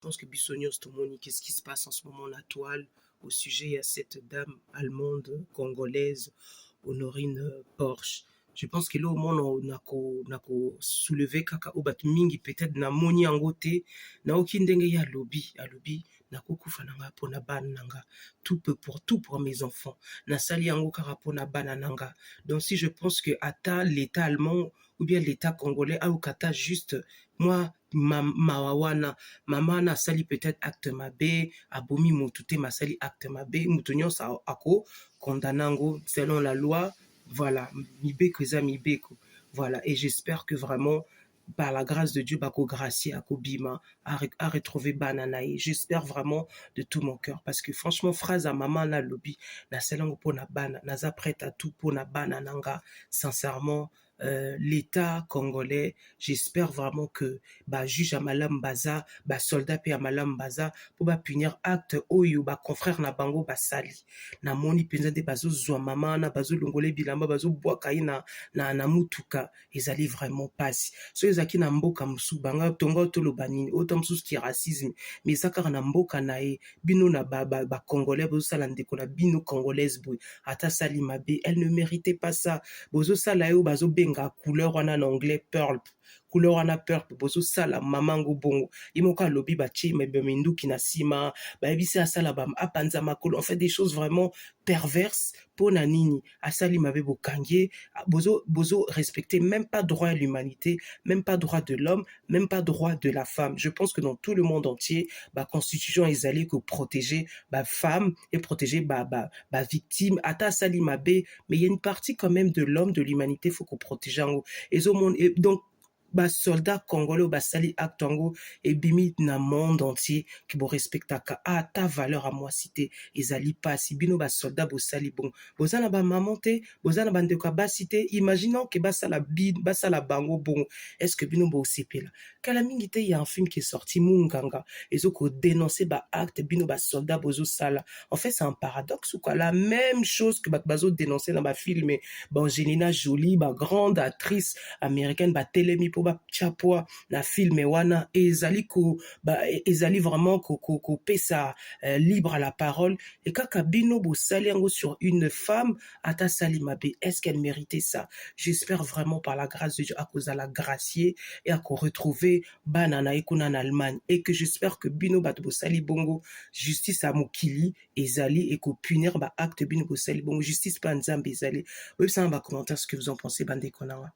Je pense que Bissonios Tomoni, qu'est-ce qui se passe en ce moment en toile au sujet à cette dame allemande congolaise, Honorine Porsche. Je pense que là au monde on a soulevé kaka obat mingi peut-être na moni yango te na okindenge ya lobby na kokufa nanga pona bana nanga tout pour mes enfants na sali yango kaka pona bana nanga. Donc si je pense que ata l'état allemand ou bien l'état congolais a okata juste moi mawawana mama na sali peut-être acte mabe abomi motute masali acte mabe mutonyo sa ako condamnango selon la loi. Voilà, mibeko eza mibeko. Voilà, et j'espère que vraiment, par la grâce de Dieu, bako gracier à Kobima, à retrouver Bananaï. J'espère vraiment de tout mon cœur. Parce que franchement, phrase à maman na lobby, na selango po na bana, na za prête à tout po na bana nanga, sincèrement, l'État congolais, j'espère vraiment que bah juge à malam baza, bah soldat pe à malam baza, pour bah punir acte oyo bah confrère na bango bah sali. Na moni penza de bazo zwa mama na bazo longole bilamba bazo bwaka na mutuka ezali vraiment pasi. So ezaki na mboka musu banga tonga toloba nini autant musu ki racisme mais ezaka na mboka na ye bino na ba congolais bozo sala ndeko na bino congolaise boy ata sali mabe elle ne méritait pas ça bozo sala yo bazo benga couleur wana en anglais pearl couleur wana purple bozo sala mamango bongo imoka lobi bachi mebeminduki na sima baebisi asala bam apanza makolo en fait des choses vraiment perverses pona nini asali mabe bokangie bozo respecter même pas droit à l'humanité même pas droit de l'homme même pas droit de la femme. Je pense que dans tout le monde entier ba constitution ezali que protéger ba femme et protéger ba victime ata asali mabe mais il y a une partie quand même de l'homme de l'humanité faut qu'on protège et donc ba soldat congolais basali actango et bimi na monde entier qui bo respectaka ta valeur à moi cité ezali pas si bino ba soldat bo sali bon bozana ba mamonte bozana bande ka ba cité imaginons que basala bango bon est-ce que bino bo sepela kala mingi te il y a un film qui est sorti Munganga ezoko dénoncer ba acte bino ba soldat bozo sala en fait c'est un paradoxe ou quoi la même chose que bazo dénoncer dans ba film ba Angelina Jolie ba grande actrice américaine ba telemi ba chapoa na film wana ezali ezali vraiment ko pesa libre à la parole et kaka bino bo sali yango sur une femme ata sali mabe est-ce qu'elle méritait ça? J'espère vraiment par la grâce de Dieu à cause de la gracier et à qu'on retrouver banana ekuna en Allemagne et que j'espère que bino bat bo sali bongo justice à mokili ezali et ko punir ba acte bino bo sali bongo justice pa nzambe ezali. Oui ça va commenter ce que vous en pensez bande konanga.